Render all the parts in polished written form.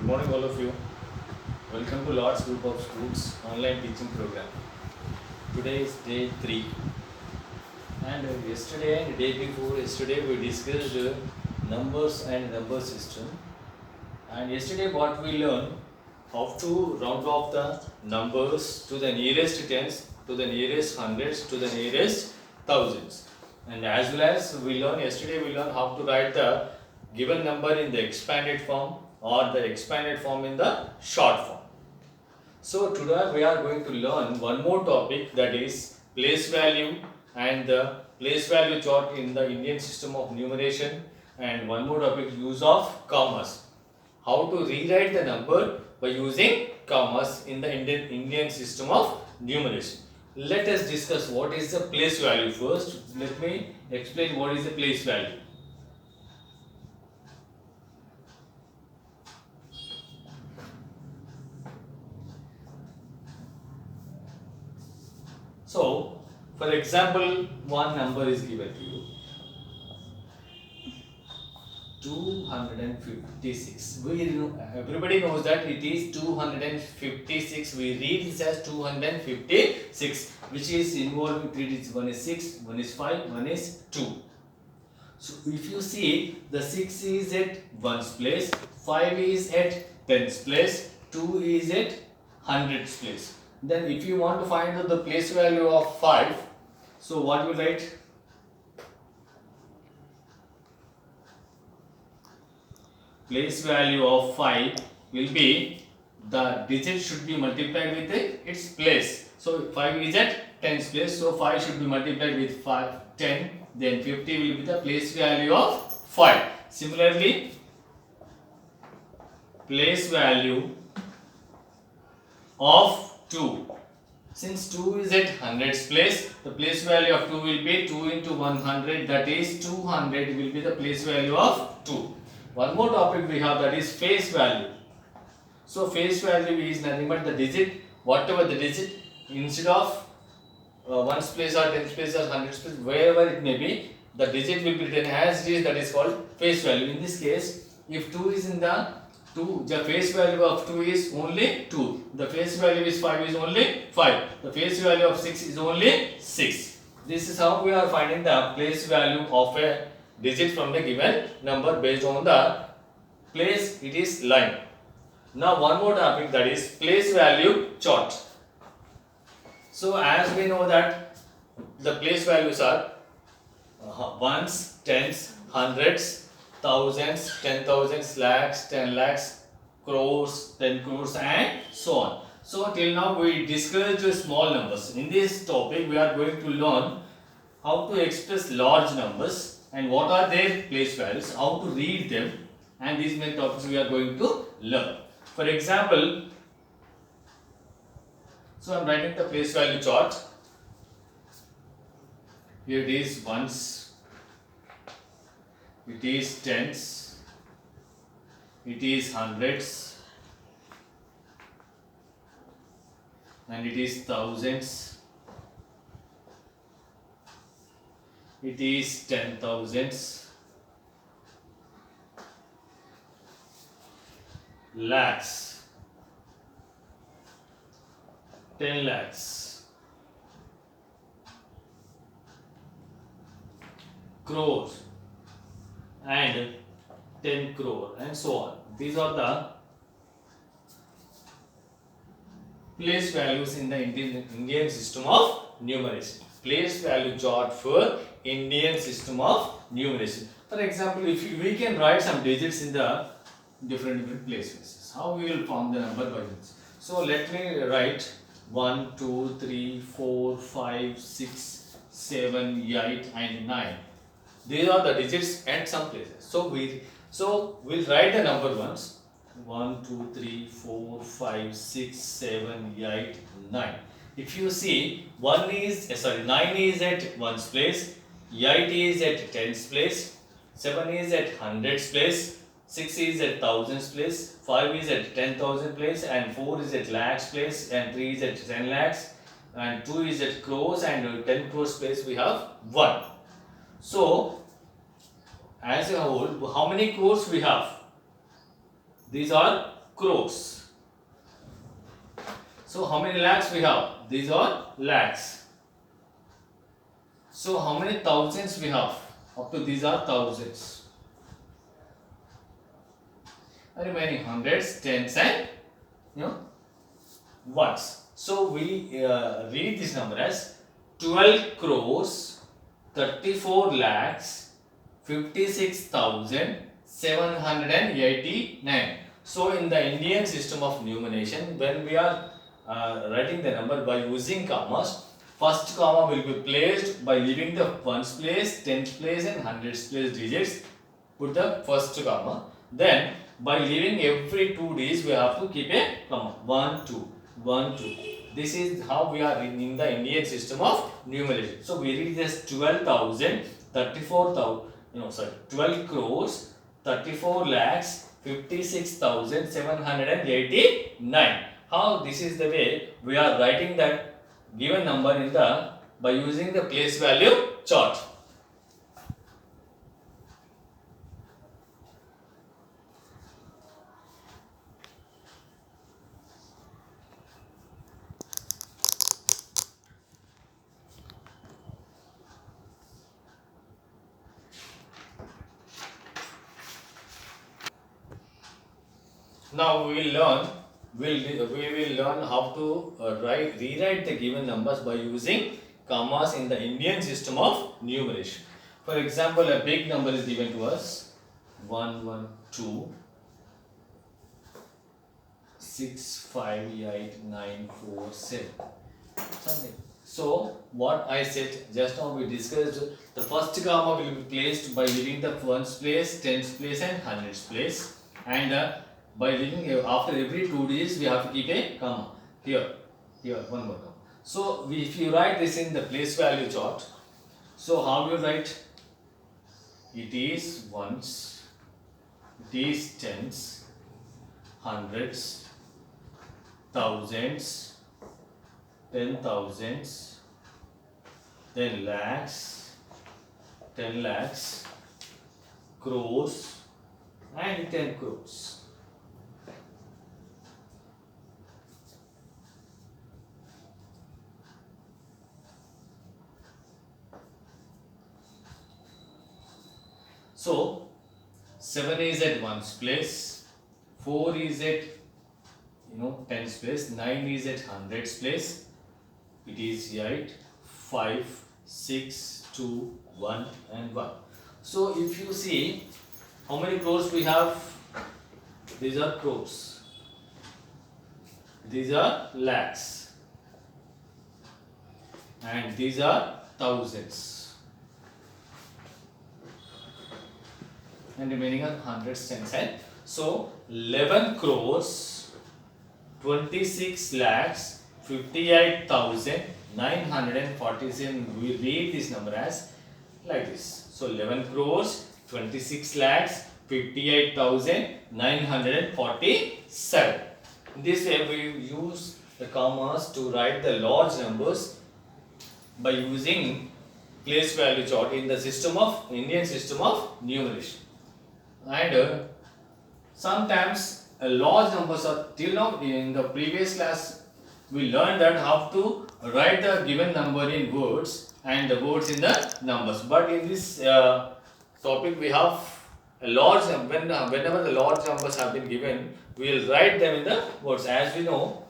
Good morning, all of you. Welcome to Lord's Group of Schools online teaching program. Today is day 3, and yesterday and day before yesterday we discussed numbers and number system. And yesterday, what we learned how to round off the numbers to the nearest tens, to the nearest hundreds, to the nearest thousands. And as well as we learned how to write the given number in the expanded form or the expanded form in the short form. So today we are going to learn one more topic, that is place value and the place value chart in the Indian system of numeration, and one more topic, use of commas. How to rewrite the number by using commas in the Indian system of numeration. Let us discuss what is the place value first. Let me explain what is the place value. So, for example, one number is given to you, 256. Everybody knows that it is 256. We read this as 256, which is involving three digits. One is 6, one is 5, one is 2. So if you see, the 6 is at 1's place, 5 is at 10's place, 2 is at 100's place. Then if you want to find out the place value of 5, so what you write? Place value of 5 will be, the digit should be multiplied with its place. So 5 is at 10's place, so 5 should be multiplied with 10, then 50 will be the place value of 5. Similarly, place value of 2. Since 2 is at 100's place, the place value of 2 will be 2 into 100, that is 200 will be the place value of 2. One more topic we have, that is face value. So face value is nothing but the digit, whatever the digit, instead of 1's place or 10's place or 100's place, wherever it may be, the digit will be written as it is, that is called face value. In this case, if 2 is in the 2, the face value of 2 is only 2. The face value is 5 is only 5. The face value of 6 is only 6. This is how we are finding the place value of a digit from the given number based on the place it is lying. Now one more topic, that is place value chart. So as we know that the place values are ones, tens, hundreds, thousands, 10,000s, lakhs, 10 lakhs, crores, 10 crores, and so on. So till now we discussed small numbers. In this topic we are going to learn how to express large numbers and what are their place values, how to read them, and these many topics we are going to learn. For example, so I am writing the place value chart. Here it is ones, it is tens, it is hundreds, and it is thousands, it is 10,000s, lakhs, 10 lakhs, crores, and 10 crore, and so on. These are the place values in the Indian system of numeration. Place value chart for Indian system of numeration. For example, we can write some digits in the different places. How we will form the number by this? So let me write 1, 2, 3, 4, 5, 6, 7, 8, and 9. These are the digits at some places. So we'll write the number once. 1, 2, 3, 4, 5, 6, 7, 8, 9. If you see, 9 is at 1's place, 8 is at 10's place, 7 is at 100's place, 6 is at 1000's place, 5 is at 10,000 place, and 4 is at lakhs place, and 3 is at 10 lakhs, and 2 is at crores, and 10 crores place we have 1. So as a whole, how many crores we have? These are crores. So how many lakhs we have? These are lakhs. So how many thousands we have? Up to these are thousands. Remaining hundreds, tens, and ones. So we read this number as 12 crores 34 lakhs 56,789. So in the Indian system of numeration, when we are writing the number by using commas, first comma will be placed by leaving the ones place, tens place, and hundreds place digits. Put the first comma. Then by leaving every 2 digits, we have to keep a comma. 1, 2, 1, 2. This is how we are in the Indian system of numeration. So we read this 12,000, 12 crores, 34 lakhs, 56,789. How this is the way we are writing that given number in the by using the place value chart. Now we will learn how to rewrite the given numbers by using commas in the Indian system of numeration. For example, a big number is given to us 1, 1, 2, 6, 5, 8, 9, 4, 7. Something. So what I said just now, we discussed the first comma will be placed by leaving the ones place, tens place, and hundreds place, and by leaving after every 2 digits we have to keep a comma here one more comma. So if you write this in the place value chart, so how you write? It is ones, it is tens, hundreds, thousands, 10,000s, then lakhs, 10 lakhs, crores, and 10 crores. So 7 is at ones place, 4 is at tens place, 9 is at hundreds place. It is 8, 5, 6, 2, 1, and 1. So if you see how many crores we have, these are crores, these are lakhs, and these are thousands, and remaining are hundreds, tens, and so 11 crores 26 lakhs 58,947. We read this number as like this. So 11 crores 26 lakhs 58,947. This way we use the commas to write the large numbers by using place value chart in the Indian system of numeration. And sometimes large numbers are, till now in the previous class we learned that how to write the given number in words and the words in the numbers, but in this topic we have a large number. Whenever the large numbers have been given, we will write them in the words. As we know,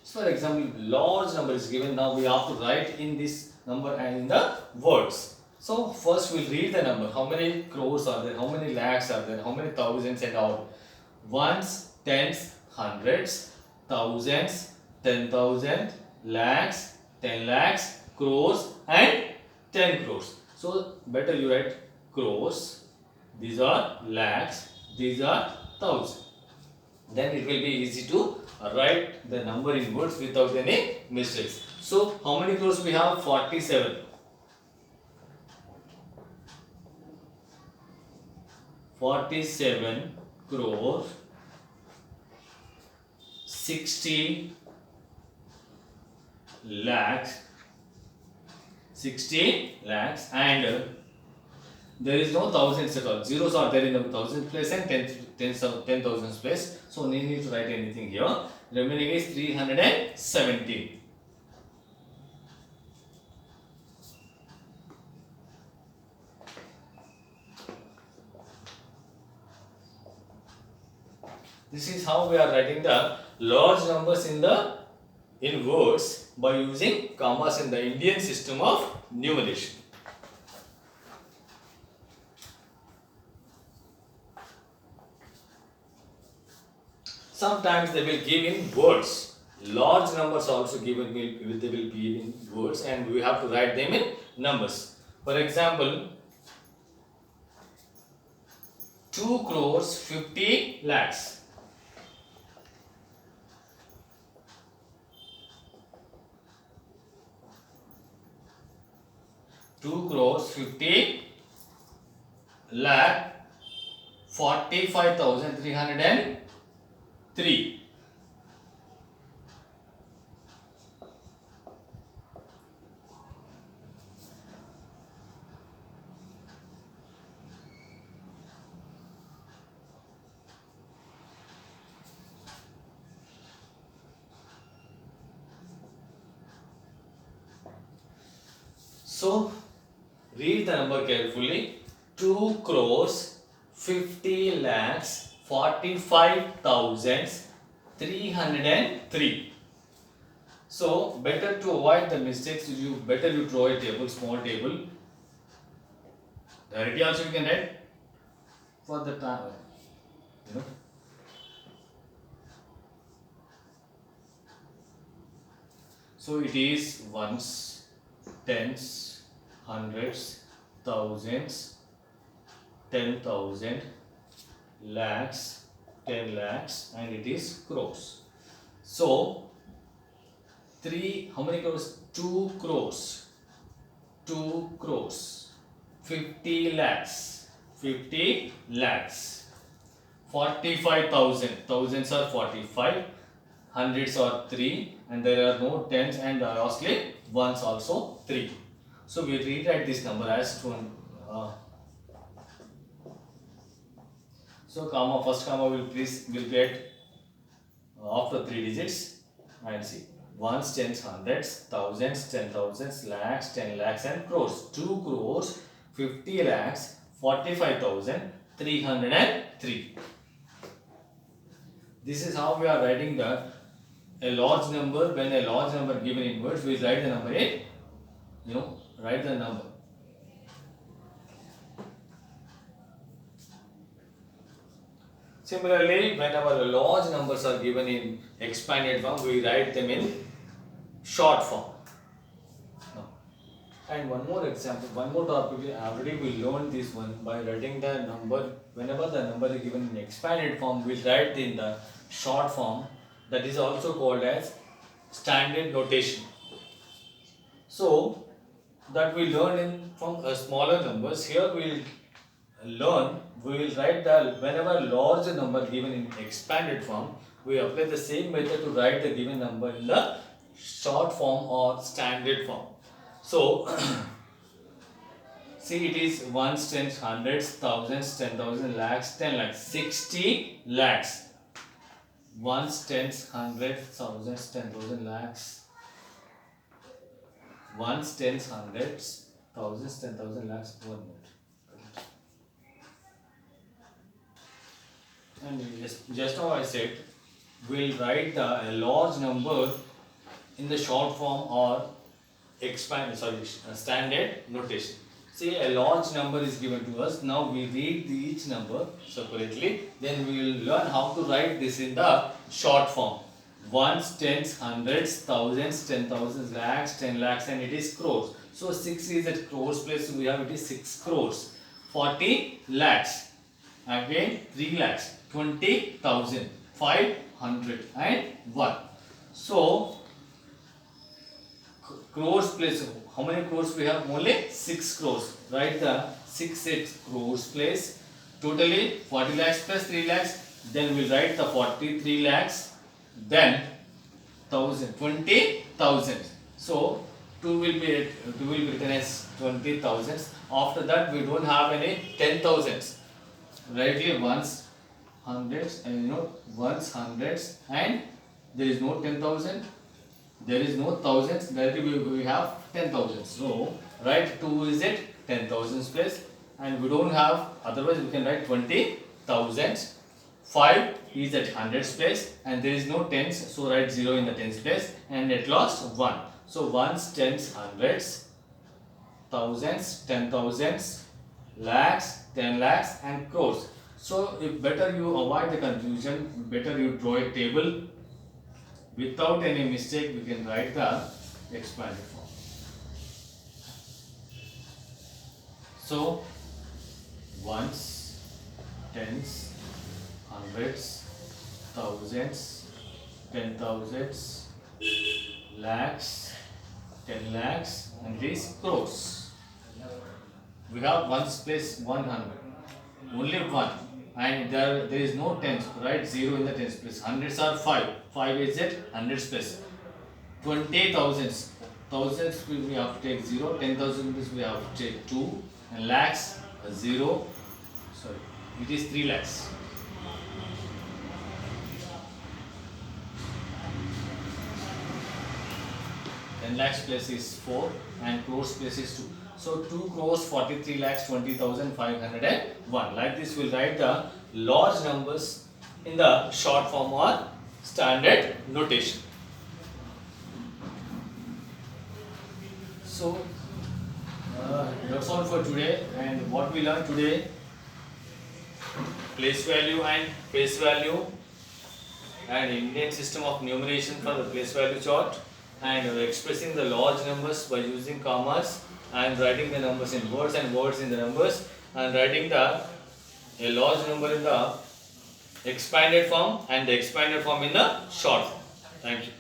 so for example, large number is given. Now we have to write in this number and in the words. So first we'll read the number. How many crores are there? How many lakhs are there? How many thousands and all? Ones, tens, hundreds, thousands, 10,000, lakhs, 10 lakhs, crores, and 10 crores. So better you write crores. These are lakhs. These are thousands. Then it will be easy to write the number in words without any mistakes. So how many crores we have? 47. 47 crores 60 lakhs, 16 lakhs, and there is no thousands at all. Zeros are there in the thousands place and 10,000 place. So no need to write anything here. Remaining is 317. This is how we are writing the large numbers in words by using commas in the Indian system of numeration. Sometimes they will give in words. Large numbers also given they will be in words, and we have to write them in numbers. For example, 2 crores 50 lakhs. 2 crores 50 lakh 45,303. So read the number carefully. 2 crores 50 lakhs 45,303. So better to avoid the mistakes, you draw a table, small table. Directly also you can write for the time, you know. So it is ones, tens, hundreds, thousands, 10,000, lakhs, 10 lakhs, and it is crores. So how many crores? 2 crores. 2 crores. 50 lakhs. 50 lakhs. 45,000. Thousands are 45. Hundreds are 3. And there are no tens, and lastly ones also 3. So we rewrite this number as 2. So comma, first comma will get after 3 digits, and see ones, tens, hundreds, thousands, 10,000s, lakhs, 10 lakhs, and crores. 2 crores 50 lakhs 45,303. This is how we are writing a large number. When a large number given in words, we write the number in, write the number. Similarly, whenever large numbers are given in expanded form, we write them in short form. And one more example, one more topic, already we learned this one by writing the number. Whenever the number is given in expanded form, we write in the short form. That is also called as standard notation. So that we learn from smaller numbers. Here we will write whenever large number given in expanded form, we apply the same method to write the given number in the short form or standard form. So see, it is ones, tens, hundreds, thousands, 10,000, lakhs, 10 lakhs, 60 lakhs. Ones, tens, hundreds, thousands, 10,000, lakhs. Ones, tens, hundreds, thousands, 10,000, lakhs. 1 minute. And just now I said, we'll write a large number in the short form or standard notation. Say a large number is given to us. Now we read each number separately. Then we will learn how to write this in the short form. Ones, tens, hundreds, thousands, 10,000, lakhs, 10 lakhs, and it is crores. So 6 is at crores place. We have it is 6 crores. 40 lakhs. Again 3 lakhs. 20,000. 500 and 1. So crores place, how many crores we have? Only 6 crores. Write the 6 at crores place. Totally 40 lakhs plus 3 lakhs. Then we will write the 43 lakhs. Then 20,000. So 2 will be written as 20,000s. After that we don't have any 10,000s. Rightly ones, hundreds, and ones, hundreds, and there is no 10,000. There is no thousands. Directly we have 10,000. So write 2 is at 10,000s place, and we don't have. Otherwise we can write 20,000s. 5 is at hundreds place, and there is no tens. So write 0 in the tens place, and at last 1. So ones, tens, hundreds, thousands, 10,000s, lakhs, 10 lakhs, and crores. So if better you avoid the confusion, better you draw a table. Without any mistake, we can write the expanded form. So ones, tens, hundreds, thousands, 10,000s, lakhs, 10 lakhs, and it is crores. We have ones place 100, only one, and there is no tens, right? 0 in the tens place. Hundreds are 5, 5 is at hundreds place. 20,000s, thousands we have to take 0, 10,000 we have to take 2, and lakhs 0. Sorry, it is 3 lakhs. And lakhs place is 4, and crores place is 2. So 2 crores 43 lakhs 20,501. Like this, we'll write the large numbers in the short form or standard notation. So that's all for today. And what we learned today: place value and face value, and Indian system of numeration for the place value chart, and expressing the large numbers by using commas, and writing the numbers in words and words in the numbers, and writing a large number in the expanded form and the expanded form in the short form. Thank you.